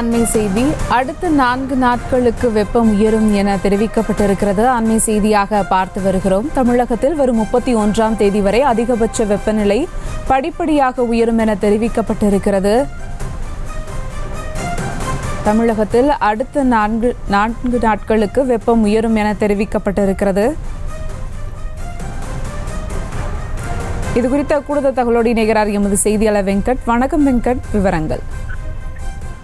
அண்மை செய்தி. அடுத்த 4 நாட்களுக்கு வெப்பம் உயரும் என தெரிவிக்கப்பட்டிருக்கிறது. அண்மை செய்தியாக பார்த்து வருகிறோம். தமிழகத்தில் வரும் 31ஆம் தேதி வரை அதிகபட்ச வெப்பநிலை படிப்படியாக உயரும் என தெரிவிக்கப்பட்டிருக்கிறது. தமிழகத்தில் அடுத்த 4 நாட்களுக்கு வெப்பம் உயரும் என தெரிவிக்கப்பட்டிருக்கிறது. இது குறித்த கூடுதல் தகவலோடு இணைகிறார் எமது செய்தியாளர் வெங்கட். வணக்கம் வெங்கட், விவரங்கள்.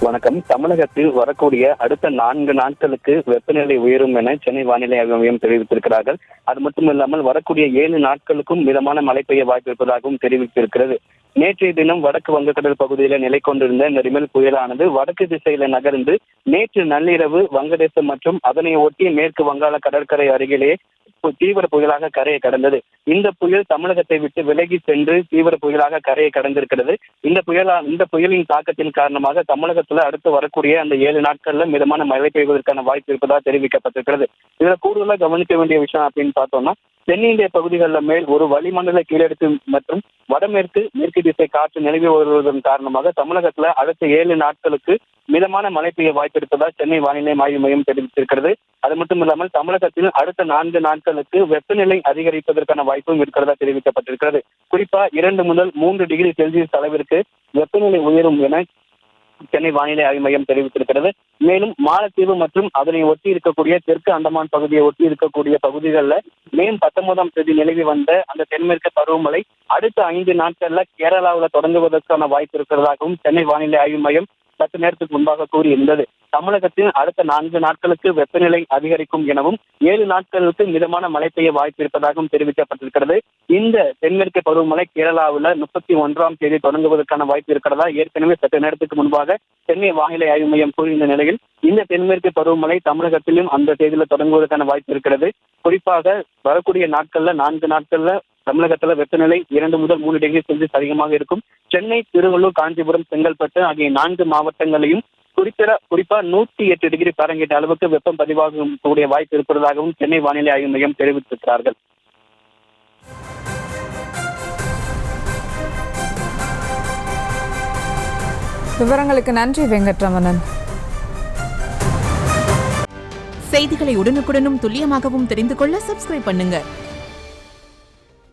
வணக்கம். தமிழகத்தில் வரக்கூடிய அடுத்த 4 நாட்களுக்கு வெப்பநிலை உயரும் என சென்னை வானிலை ஆய்வு மையம் தெரிவித்திருக்கிறார்கள். அது மட்டுமில்லாமல் வரக்கூடிய 7 நாட்களுக்கும் மிதமான மழை பெய்ய வாய்ப்பு இருப்பதாகவும் தெரிவித்திருக்கிறது. நேற்றைய தினம் வடக்கு வங்கக்கடல் பகுதியில் நிலை கொண்டிருந்த இந்த ரிமல் புயலானது வடக்கு திசையில நகர்ந்து நேற்று நள்ளிரவு வங்கதேசம் மற்றும் அதனை ஒட்டிய மேற்கு வங்காள கடற்கரை அருகிலே தீவிர புயலாக கரையை கடந்தது. இந்த புயல் தமிழகத்தை விட்டு விலகி சென்று தீவிர புயலாக கரையை கடந்திருக்கிறது. இந்த புயலின் தாக்கத்தின் காரணமாக தமிழகத்துல அடுத்து வரக்கூடிய அந்த 7 நாட்கள்ல மிதமான மழை பெய்வதற்கான வாய்ப்பு இருப்பதாக தெரிவிக்கப்பட்டிருக்கிறது. இதுல கூடுதலாக கவனிக்க வேண்டிய விஷயம் அப்படின்னு பார்த்தோம்னா, தென்னிந்திய பகுதிகளில் மேல் ஒரு வளிமண்டல கீழடுக்கு மற்றும் வடமேற்கு மேற்கு திசை காற்று நிலவி வருவதன் காரணமாக தமிழகத்துல அடுத்த 7 நாட்களுக்கு மிதமான மழை பெய்ய வாய்ப்பு இருப்பதாக சென்னை வானிலை ஆய்வு மையம் தெரிவித்திருக்கிறது. அது மட்டும் இல்லாமல் தமிழகத்தில் அடுத்த 4 நாட்களுக்கு வெப்பநிலை அதிகரிப்பதற்கான வாய்ப்பும் இருக்கிறதா தெரிவிக்கப்பட்டிருக்கிறது. குறிப்பா 2 முதல் 3 டிகிரி செல்சியஸ் அளவிற்கு வெப்பநிலை உயரும் என சென்னை வானிலை ஆய்வு மையம் தெரிவித்திருக்கிறது. மேலும் மாலத்தீவு மற்றும் அதனை ஒட்டி இருக்கக்கூடிய தெற்கு அந்தமான் பகுதியை ஒட்டி இருக்கக்கூடிய பகுதிகளில் மே 19ஆம் தேதி நிலவி வந்த அந்த தென்மேற்கு பருவமழை அடுத்த 5 நாட்கள்ல கேரளாவில் தொடங்குவதற்கான வாய்ப்பு இருக்கிறதாகவும் சென்னை வானிலை ஆய்வு மையம் சற்று நேரத்துக்கு முன்பாக கூறியிருந்தது. தமிழகத்தில் அடுத்த 4 நாட்களுக்கு வெப்பநிலை அதிகரிக்கும் எனவும் 7 நாட்களுக்கு மிதமான மழை பெய்ய வாய்ப்பு இருப்பதாகவும் தெரிவிக்கப்பட்டிருக்கிறது. இந்த தென்மேற்கு பருவமழை கேரளாவில் 31ஆம் தேதி தொடங்குவதற்கான வாய்ப்பு இருக்கிறதா ஏற்கனவே சற்று நேரத்துக்கு முன்பாக சென்னை வானிலை ஆய்வு மையம் கூறியிருந்த நிலையில் இந்த தென்மேற்கு பருவமழை தமிழகத்திலும் அந்த தேதியில தொடங்குவதற்கான வாய்ப்பு இருக்கிறது. குறிப்பாக வரக்கூடிய நாட்கள்ல 4 நாட்கள்ல தமிழகத்துல வெப்பநிலை 2 முதல் 3 டிகிரி செல்சியஸ் அதிகமாக இருக்கும். சென்னை, திருவள்ளூர், காஞ்சிபுரம், செங்கல்பட்டு ஆகிய 4 மாவட்டங்களையும் குறிப்பா 108 டிகிரி பாரன்ஹீட் அளவுக்கு வெப்பம் பதிவாகக்கூடிய வாய்ப்பு இருப்பதாகவும் சென்னை வானிலை ஆய்வு மையம் தெரிவித்திருக்கிறார்கள். விவரங்களுக்கு நன்றி வெங்கட்ரமணன். செய்திகளை உடனுக்குடனும் துல்லியமாகவும் தெரிந்து கொள்ள சப்ஸ்கிரைப் பண்ணுங்க.